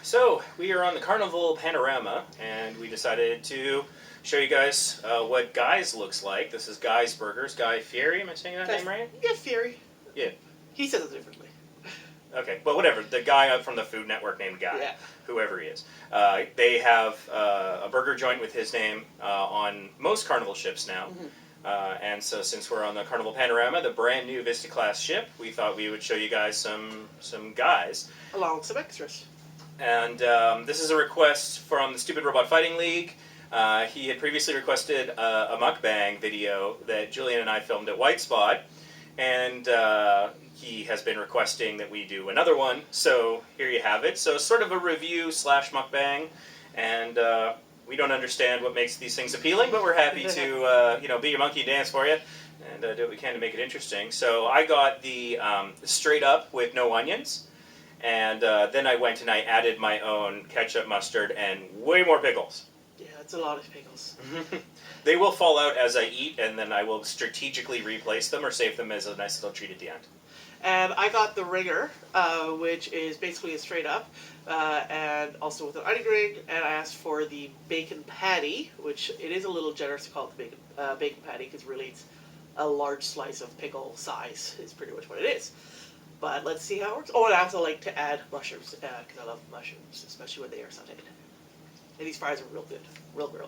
So, we are on the Carnival Panorama, and we decided to show you guys what Guy's looks like. This is Guy's Burgers. Guy Fieri, am I saying that name right? Yeah, Fieri. Yeah. He says it differently. Okay, but whatever. The guy from the Food Network named Guy, Yeah. whoever he is. They have a burger joint with his name on most Carnival ships now. Mm-hmm. And so since we're on the Carnival Panorama, the brand new Vista class ship, we thought we would show you guys some Guys. Along with some extras. And this is a request from the Stupid Robot Fighting League. He had previously requested a mukbang video that Julian and I filmed at White Spot. And he has been requesting that we do another one. So here you have it. So sort of a review / mukbang. And we don't understand what makes these things appealing, but we're happy to be your monkey and dance for you. And do what we can to make it interesting. So I got the straight up with no onions. And then I went and I added my own ketchup, mustard, and way more pickles. Yeah, it's a lot of pickles. They will fall out as I eat, and then I will strategically replace them or save them as a nice little treat at the end. And I got the ringer, which is basically a straight up, and also with an onion ring. And I asked for the bacon patty, which it is a little generous to call it the bacon patty, because really it's a large slice of pickle size is pretty much what it is. But let's see how it works. Oh, and I also like to add mushrooms, because I love mushrooms, especially when they are sauteed. And these fries are real good. Real good.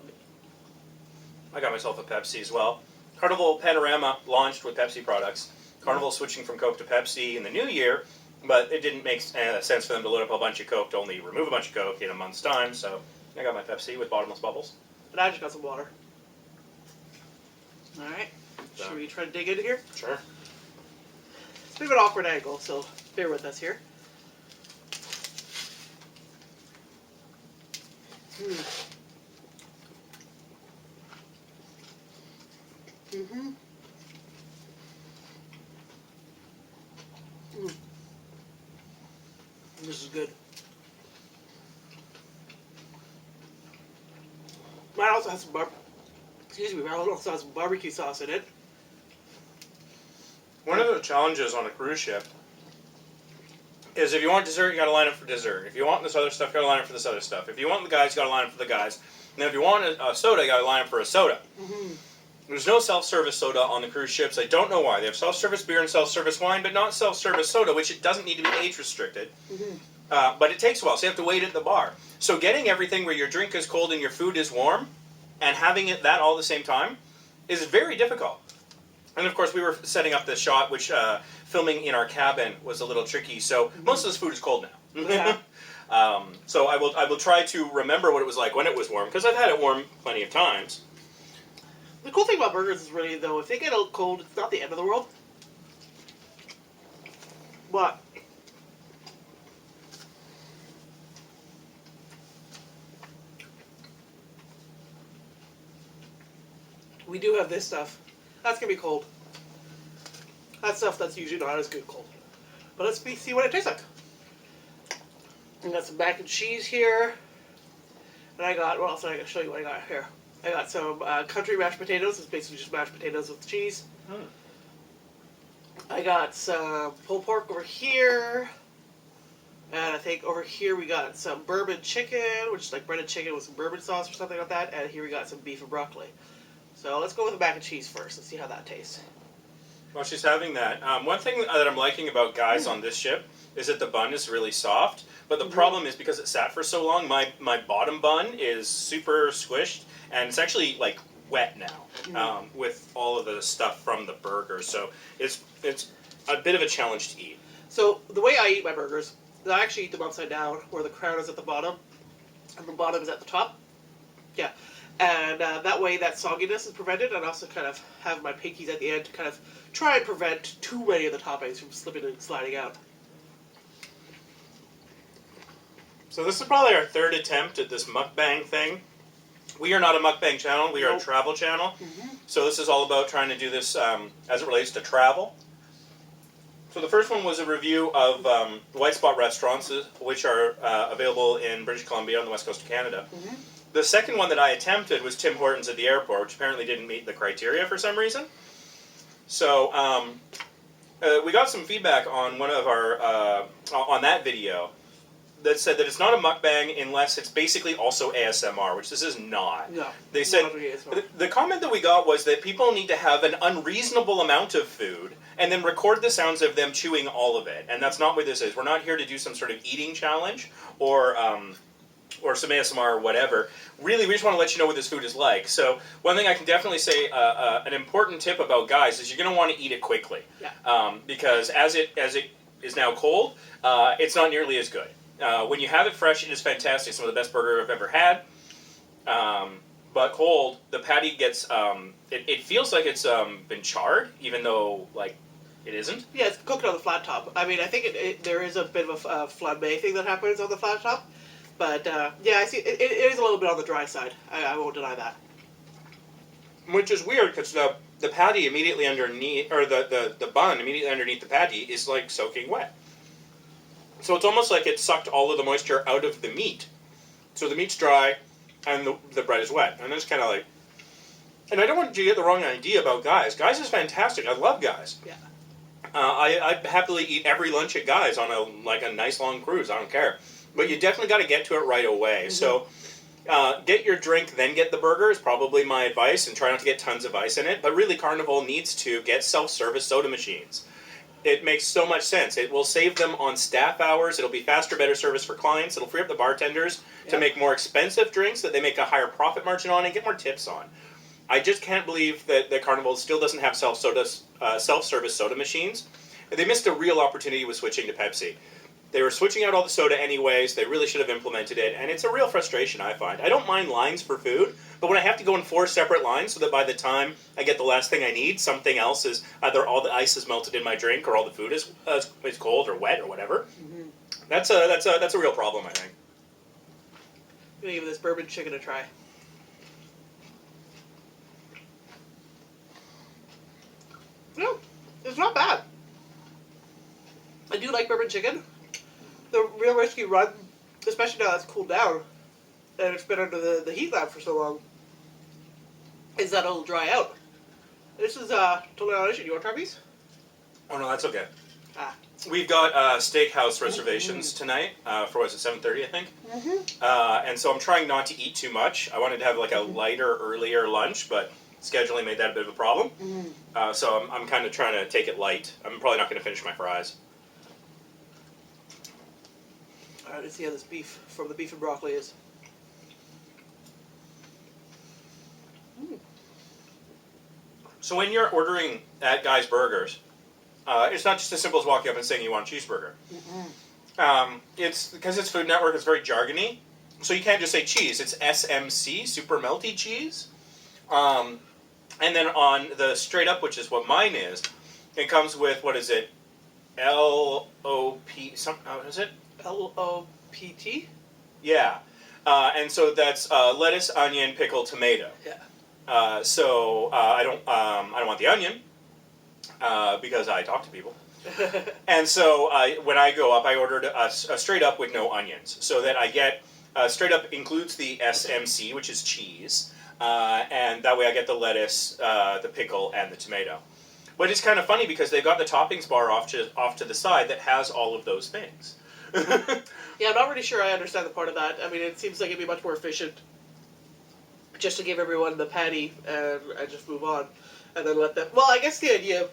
I got myself a Pepsi as well. Carnival Panorama launched with Pepsi products. Carnival switching from Coke to Pepsi in the new year, but it didn't make sense for them to load up a bunch of Coke to only remove a bunch of Coke in a month's time, so I got my Pepsi with bottomless bubbles. And I just got some water. Alright, should we try to dig into here? Sure. It's a bit of an awkward angle, so bear with us here. This is good. Mine also has some mine also has some barbecue sauce in it. One of the challenges on a cruise ship is if you want dessert, you gotta line up for dessert. If you want this other stuff, you gotta line up for this other stuff. If you want the guys, you gotta line up for the guys. And if you want a soda, you gotta line up for a soda. There's no self-service soda on the cruise ships. I don't know why. They have self-service beer and self-service wine, but not self-service soda, which it doesn't need to be age-restricted. But it takes a while, so you have to wait at the bar. So getting everything where your drink is cold and your food is warm, and having that all at the same time, is very difficult. And of course, we were setting up this shot, which filming in our cabin was a little tricky. So most of this food is cold now. Yeah. So I will try to remember what it was like when it was warm, because I've had it warm plenty of times. The cool thing about burgers is really, though, if they get a cold, it's not the end of the world. But we do have this stuff. That's going to be cold. That stuff that's usually not as good cold. But let's see what it tastes like. I got some mac and cheese here. And I got, what else did I show you what I got here? I got some country mashed potatoes. It's basically just mashed potatoes with cheese. I got some pulled pork over here. And I think over here we got some bourbon chicken, which is like breaded chicken with some bourbon sauce or something like that. And here we got some beef and broccoli. So let's go with the mac and cheese first. Let's see how that tastes. While she's having that, one thing that I'm liking about Guys on this ship is that the bun is really soft. But the problem is because it sat for so long, my bottom bun is super squished. And it's actually like wet now with all of the stuff from the burger. So it's a bit of a challenge to eat. So the way I eat my burgers, I actually eat them upside down, where the crown is at the bottom and the bottom is at the top. Yeah. And that way that sogginess is prevented, and I also kind of have my pinkies at the end to kind of try and prevent too many of the toppings from slipping and sliding out. So this is probably our third attempt at this mukbang thing. We are not a mukbang channel, we are a travel channel. So this is all about trying to do this as it relates to travel. So the first one was a review of White Spot restaurants, which are available in British Columbia on the west coast of Canada. The second one that I attempted was Tim Hortons at the airport, which apparently didn't meet the criteria for some reason. So we got some feedback on one of our on that video that said that it's not a mukbang unless it's basically also ASMR, which this is not. No. They said not ASMR. the comment that we got was that people need to have an unreasonable amount of food and then record the sounds of them chewing all of it. And that's not what this is. We're not here to do some sort of eating challenge or some ASMR or whatever. Really, we just want to let you know what this food is like. So one thing I can definitely say, an important tip about Guys is you're going to want to eat it quickly. Yeah. Because as it is now cold, it's not nearly as good. When you have it fresh, it is fantastic. Some of the best burger I've ever had. But cold, the patty gets, it feels like it's been charred, even though, like, it isn't. Yeah, it's cooked on the flat top. I mean, I think there is a bit of a flambe thing that happens on the flat top. But, yeah, I see, it is a little bit on the dry side. I won't deny that. Which is weird, because the patty immediately underneath, or the bun immediately underneath the patty is, like, soaking wet. So it's almost like it sucked all of the moisture out of the meat. So the meat's dry, and the bread is wet. And it's kind of like... And I don't want you to get the wrong idea about Guys. Guys is fantastic. I love Guys. Yeah. I'd happily eat every lunch at Guys on a nice long cruise. I don't care. But you definitely got to get to it right away. Mm-hmm. So get your drink, then get the burger is probably my advice, and try not to get tons of ice in it. But really, Carnival needs to get self-service soda machines. It makes so much sense. It will save them on staff hours. It'll be faster, better service for clients. It'll free up the bartenders to make more expensive drinks that they make a higher profit margin on and get more tips on. I just can't believe that Carnival still doesn't have self-service soda machines. They missed a real opportunity with switching to Pepsi. They were switching out all the soda anyways. They really should have implemented it, and it's a real frustration, I find. I don't mind lines for food, but when I have to go in 4 separate lines so that by the time I get the last thing I need, something else is either all the ice is melted in my drink or all the food is cold or wet or whatever. Mm-hmm. That's a real problem, I think. I'm gonna give this bourbon chicken a try. No, it's not bad. I do like bourbon chicken. The real risky run, especially now it's cooled down and it's been under the heat lamp for so long, is that it'll dry out. This is totally not an issue. Do you want to try these? Oh no, that's okay. Ah. We've got steakhouse reservations tonight for 7:30, I think. Mm-hmm. And so I'm trying not to eat too much. I wanted to have like a lighter, earlier lunch, but scheduling made that a bit of a problem. Mm-hmm. So I'm kind of trying to take it light. I'm probably not going to finish my fries. Alright, let's see how this beef from the beef and broccoli is. So when you're ordering at Guy's Burgers, it's not just as simple as walking up and saying you want a cheeseburger. It's because it's Food Network, it's very jargony. So you can't just say cheese. It's SMC, super melty cheese. And then on the straight up, which is what mine is, it comes with, what is it? LOP, what is it? LOPT? Yeah. And so that's lettuce, onion, pickle, tomato. Yeah. So I don't want the onion because I talk to people. And so when I go up, I ordered a straight up with no onions, so that I get straight up includes the SMC, which is cheese, and that way I get the lettuce, the pickle, and the tomato. But it's kind of funny because they've got the Toppings Bar off to the side that has all of those things. Yeah, I'm not really sure I understand the part of that. I mean, it seems like it'd be much more efficient just to give everyone the patty and just move on, and then let them. Well, I guess the idea.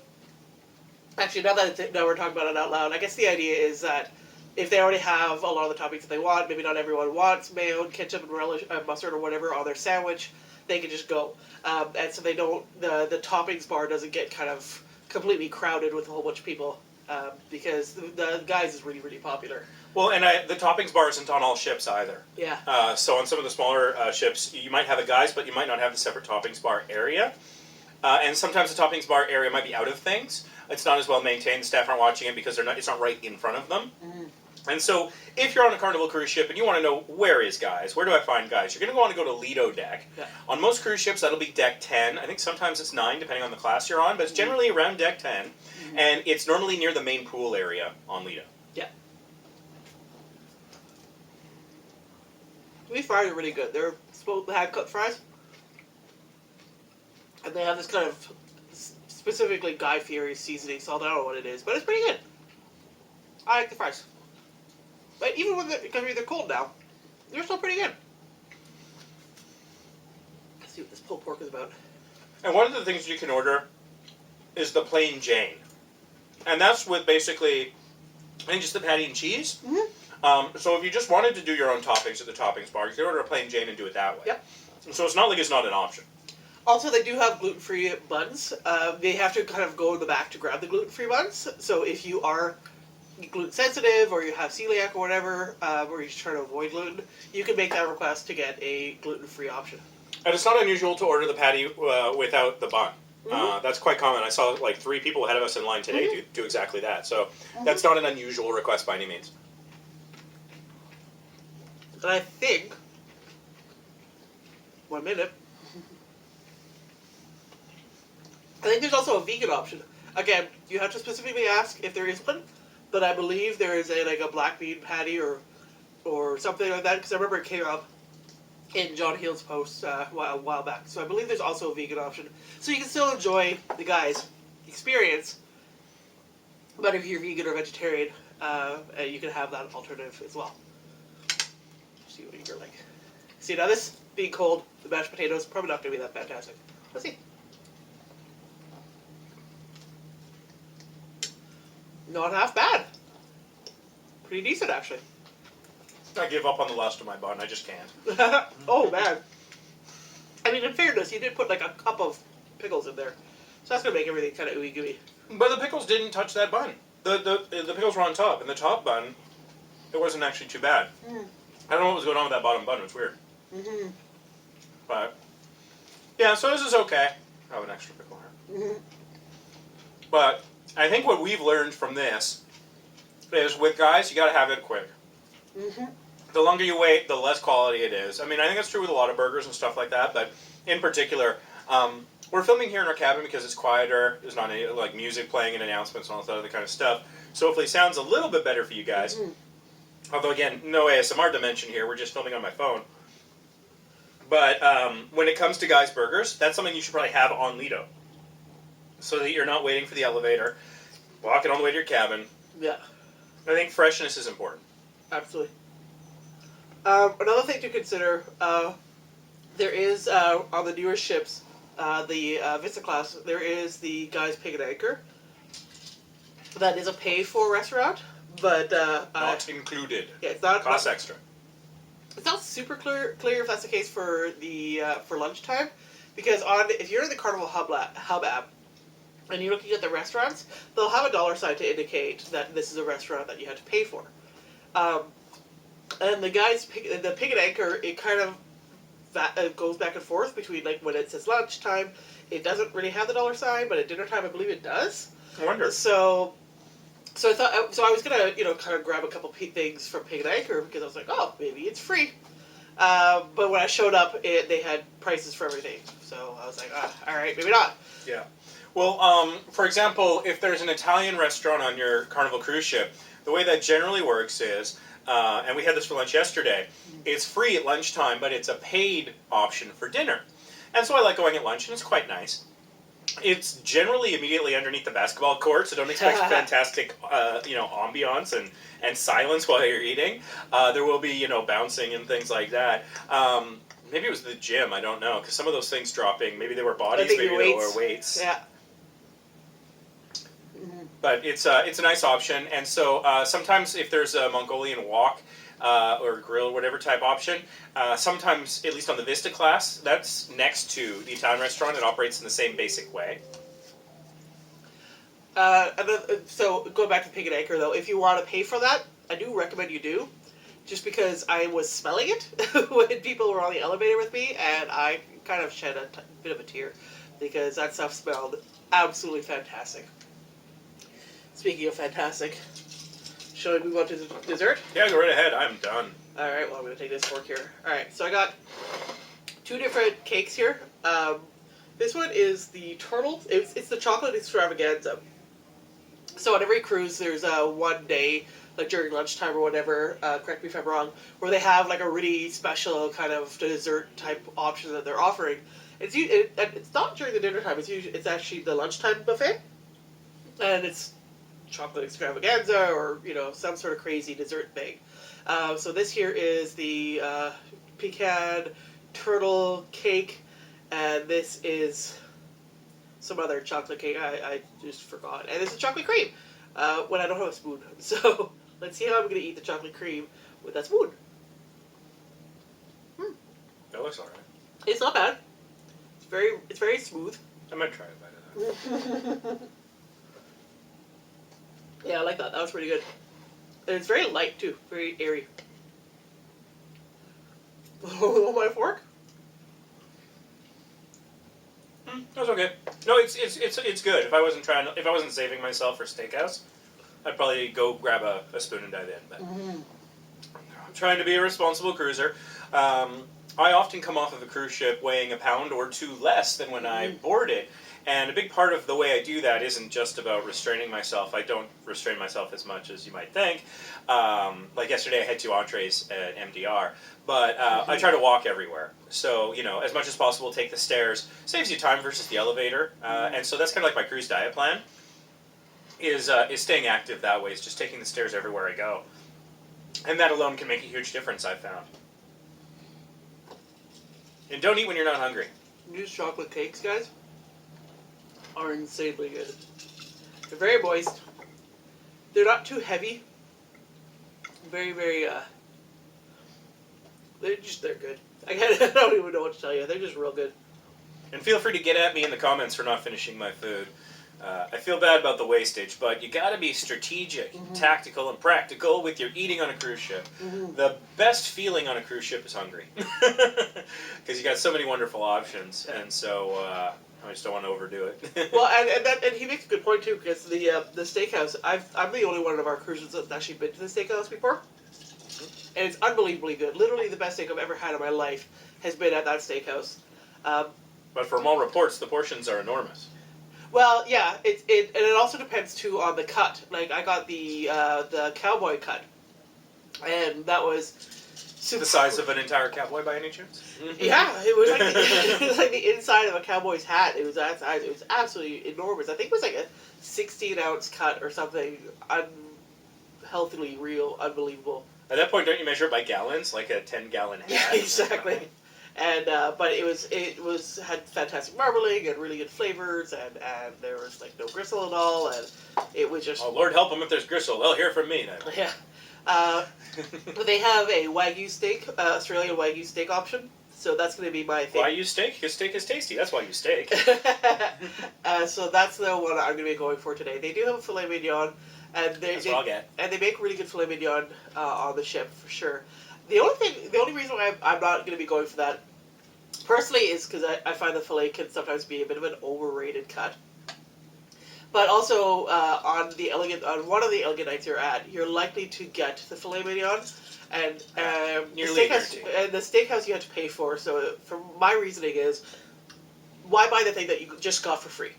Actually, now we're talking about it out loud, I guess the idea is that if they already have a lot of the toppings that they want, maybe not everyone wants mayo and ketchup and relish, mustard or whatever on their sandwich, they can just go. And so they don't. The Toppings Bar doesn't get kind of completely crowded with a whole bunch of people. Because the Guys is really, really popular. Well, and the Toppings Bar isn't on all ships either. Yeah. So on some of the smaller ships, you might have a Guys, but you might not have the separate Toppings Bar area. And sometimes the Toppings Bar area might be out of things. It's not as well maintained. The staff aren't watching it because it's not right in front of them. Mm-hmm. And so if you're on a Carnival cruise ship and you want to know where is Guys, where do I find Guys, you're going to want to go to Lido Deck. Yeah. On most cruise ships, that'll be Deck 10. I think sometimes it's 9, depending on the class you're on, but it's generally around Deck 10. Mm-hmm. And it's normally near the main pool area on Lido. Yeah. These fries are really good. They're hand-cut fries. And they have this kind of specifically Guy Fieri seasoning salt. I don't know what it is, but it's pretty good. I like the fries. But even when they're cold now, they're still pretty good. Let's see what this pulled pork is about. And one of the things you can order is the plain Jane. And that's with basically, I think, just the patty and cheese. Mm-hmm. So if you just wanted to do your own toppings at the Toppings Bar, you could order a plain Jane and do it that way. Yep. So it's not like it's not an option. Also, they do have gluten-free buns. They have to kind of go in the back to grab the gluten-free buns. So if you are gluten-sensitive or you have celiac or whatever, or you're trying to avoid gluten, you can make that request to get a gluten-free option. And it's not unusual to order the patty without the bun. Mm-hmm. That's quite common. I saw like 3 people ahead of us in line today do exactly that. So that's not an unusual request by any means. And I think, 1 minute, I think there's also a vegan option. Again, you have to specifically ask if there is one, but I believe there is a black bean patty or something like that, because I remember it came up in John Heald's post a while back. So I believe there's also a vegan option. So you can still enjoy the Guy's experience, but if you're vegan or vegetarian, you can have that alternative as well. See what you're like. See, now this being cold, the mashed potatoes probably not going to be that fantastic. Let's see. Not half bad. Pretty decent, actually. I give up on the last of my bun. I just can't. Oh, man. I mean, in fairness, you did put like a cup of pickles in there. So that's going to make everything kind of ooey gooey. But the pickles didn't touch that bun. The pickles were on top, and the top bun, it wasn't actually too bad. Mm. I don't know what was going on with that bottom bun. It was weird. Mm-hmm. But, yeah, so this is okay. I have an extra pickle here. Mm-hmm. But I think what we've learned from this is with Guys, you got to have it quick. Mm-hmm. The longer you wait, the less quality it is. I mean, I think that's true with a lot of burgers and stuff like that, but in particular, we're filming here in our cabin because it's quieter. There's not any like music playing and announcements and all that other kind of stuff. So hopefully it sounds a little bit better for you guys. Mm-hmm. Although, again, no ASMR dimension here. We're just filming on my phone. But when it comes to Guy's Burgers, that's something you should probably have on Lido. So that you're not waiting for the elevator, walking all the way to your cabin. Yeah. I think freshness is important. Absolutely. Another thing to consider, there is, on the newer ships, the Vista class, there is the Guy's Pig Anchor. That is a pay-for restaurant, but... Not included. Yeah, it's not... Costs extra. It's not super clear if that's the case for the for lunchtime, because if you're in the Carnival Hub app, and you're looking at the restaurants, they'll have a dollar sign to indicate that this is a restaurant that you have to pay for. And the Pig and Anchor, it kind of goes back and forth between like when it says lunchtime, it doesn't really have the dollar sign, but at dinner time, I believe it does. I wonder. So I was gonna kind of grab a couple things from Pig and Anchor because I was like, oh, maybe it's free. But when I showed up, they had prices for everything. So I was like, all right, maybe not. Yeah. Well, for example, if there's an Italian restaurant on your Carnival cruise ship, the way that generally works is, and we had this for lunch yesterday, it's free at lunchtime, but it's a paid option for dinner. And so I like going at lunch, and it's quite nice. It's generally immediately underneath the basketball court, so don't expect fantastic, ambiance and silence while you're eating. There will be, bouncing and things like that. Maybe it was the gym, I don't know, because some of those things dropping, maybe they were bodies, maybe they were weights. Yeah. But it's a nice option, and so sometimes if there's a Mongolian wok or grill, whatever type option, sometimes, at least on the Vista class, that's next to the Italian restaurant. It operates in the same basic way. So going back to Pig and Anchor, though, if you want to pay for that, I do recommend you do, just because I was smelling it when people were on the elevator with me, and I kind of shed a bit of a tear, because that stuff smelled absolutely fantastic. Speaking of fantastic, shall we move on to the dessert? Yeah, go right ahead. I'm done. Alright, well, I'm going to take this fork here. Alright, so I got 2 different cakes here. This one is the turtle. It's the chocolate extravaganza. So on every cruise, there's one day, like during lunchtime or whatever, correct me if I'm wrong, where they have like a really special kind of dessert type option that they're offering. It's not during the dinner time. It's actually the lunchtime buffet, and it's chocolate extravaganza or some sort of crazy dessert thing. So this here is the pecan turtle cake, and this is some other chocolate cake. I just forgot. And this is chocolate cream when I don't have a spoon. So let's see how I'm going to eat the chocolate cream with that spoon. That looks alright. It's not bad. It's very smooth. I might try a bite of that. Yeah, I like that. That was pretty good. And it's very light too. Very airy. Oh, my fork? That's okay. No, it's good. If I wasn't saving myself for Steakhouse, I'd probably go grab a spoon and dive in. But I'm trying to be a responsible cruiser. I often come off of a cruise ship weighing a pound or two less than when I boarded. And a big part of the way I do that isn't just about restraining myself. I don't restrain myself as much as you might think. Like yesterday I had 2 entrees at MDR. But I try to walk everywhere. So, as much as possible, take the stairs. Saves you time versus the elevator. And so that's kind of like my cruise diet plan. Is staying active that way. Is just taking the stairs everywhere I go. And that alone can make a huge difference, I've found. And don't eat when you're not hungry. These chocolate cakes, guys, are insanely good. They're very moist. They're not too heavy. Very, very, they're good. I don't even know what to tell you. They're just real good. And feel free to get at me in the comments for not finishing my food. I feel bad about the wastage, but you gotta be strategic, tactical, and practical with your eating on a cruise ship. The best feeling on a cruise ship is hungry. Because you got so many wonderful options, and so I just don't want to overdo it. Well, and he makes a good point too, because the Steakhouse, I'm the only one of our cruisers that's actually been to the Steakhouse before. And it's unbelievably good. Literally the best steak I've ever had in my life has been at that Steakhouse. But from all reports, the portions are enormous. Well, yeah, and it also depends too on the cut. Like I got the cowboy cut, and that was The size of an entire cowboy by any chance? Yeah, it was like it was like the inside of a cowboy's hat. It was that size. It was absolutely enormous. I think it was like a 16-ounce cut or something. Unhealthily real, unbelievable. At that point, don't you measure it by gallons, like a 10-gallon hat? Yeah, exactly. And but it had fantastic marbling and really good flavors, and there was like no gristle at all, and it was just. Oh, Lord help them if there's gristle. They'll hear from me then. Yeah. They have a Wagyu steak, Australian Wagyu steak option, so that's going to be my thing. Wagyu steak? Because steak is tasty. That's why you steak. So that's the one I'm going to be going for today. They do have a filet mignon, and That's what I'll get. and they make really good filet mignon on the ship for sure. The only reason why I'm not going to be going for that personally is because I find the filet can sometimes be a bit of an overrated cut. But also on one of the elegant nights you're at, you're likely to get the filet mignon, and the steakhouse you have to pay for. So for my reasoning is, why buy the thing that you just got for free?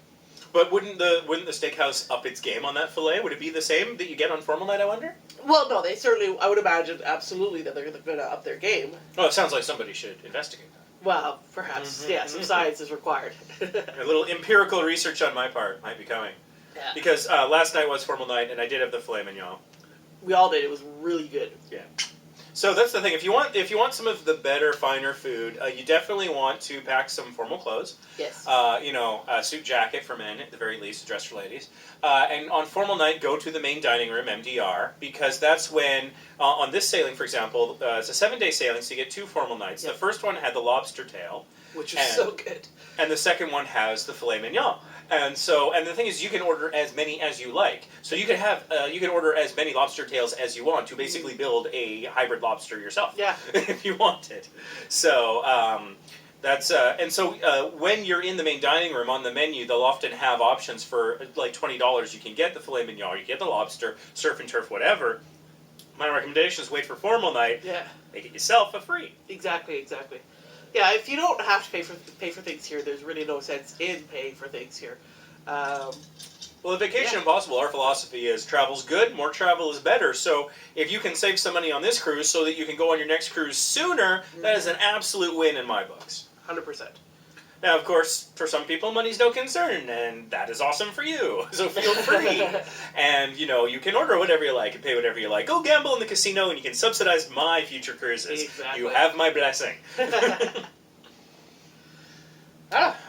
But wouldn't the steakhouse up its game on that filet? Would it be the same that you get on formal night, I wonder? Well, no, they certainly. I would imagine absolutely that they're going to up their game. Oh, it sounds like somebody should investigate that. Well, perhaps, yeah, some science is required. A little empirical research on my part might be coming. Yeah. Because last night was formal night, and I did have the filet mignon. We all did. It was really good. Yeah. So that's the thing. If you want some of the better, finer food, you definitely want to pack some formal clothes. Yes. A suit jacket for men at the very least, a dress for ladies. And on formal night, go to the main dining room, MDR, because that's when, on this sailing, for example, it's a 7-day sailing, so you get 2 formal nights. Yep. The first one had the lobster tail. Which was so good. And the second one has the filet mignon. And the thing is, you can order as many as you like. So you can order as many lobster tails as you want to basically build a hybrid lobster yourself. Yeah. If you want it. So when you're in the main dining room on the menu, they'll often have options for like $20. You can get the filet mignon, you get the lobster, surf and turf, whatever. My recommendation is wait for formal night. Yeah. Make it yourself for free. Exactly. Yeah, if you don't have to pay for things here, there's really no sense in paying for things here. Well, at Vacation Impossible, our philosophy is travel's good, more travel is better. So if you can save some money on this cruise so that you can go on your next cruise sooner, that is an absolute win in my books. 100%. Now, of course, for some people, money's no concern, and that is awesome for you. So feel free. And, you can order whatever you like and pay whatever you like. Go gamble in the casino, and you can subsidize my future cruises. Exactly. You have my blessing.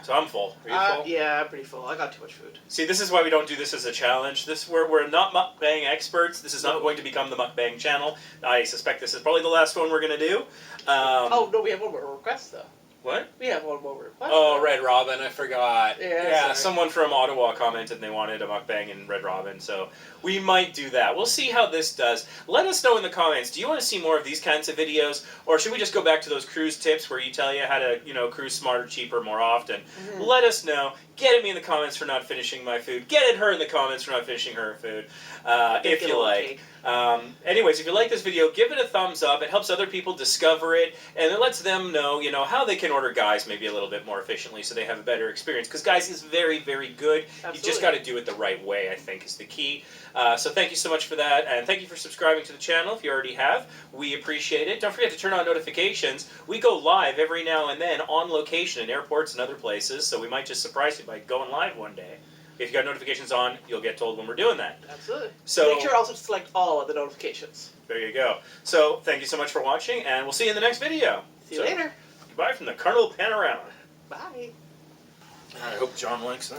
So I'm full. Are you full? Yeah, I'm pretty full. I got too much food. See, this is why we don't do this as a challenge. We're not mukbang experts. This is not going to become the mukbang channel. I suspect this is probably the last one we're going to do. Oh, no, we have one more request, though. What? We have one more request. Oh, Red Robin, I forgot. Yeah, someone from Ottawa commented and they wanted a mukbang in Red Robin, so we might do that. We'll see how this does. Let us know in the comments, do you want to see more of these kinds of videos, or should we just go back to those cruise tips where you tell you how to, cruise smarter, cheaper, more often? Mm-hmm. Let us know. Get at me in the comments for not finishing my food. Get at her in the comments for not finishing her food, if you like. Anyways, if you like this video, give it a thumbs up. It helps other people discover it, and it lets them know, how they can order Guys maybe a little bit more efficiently so they have a better experience. Because Guys is very, very good. Absolutely. You just got to do it the right way, I think, is the key. So thank you so much for that, and thank you for subscribing to the channel if you already have. We appreciate it. Don't forget to turn on notifications. We go live every now and then on location in airports and other places, so we might just surprise you by going live one day. If you got notifications on, you'll get told when we're doing that. Absolutely. So make sure also to select all of the notifications. There you go. So thank you so much for watching, and we'll see you in the next video. See you later. Goodbye from the Carnival Panorama. Bye. I hope John likes that.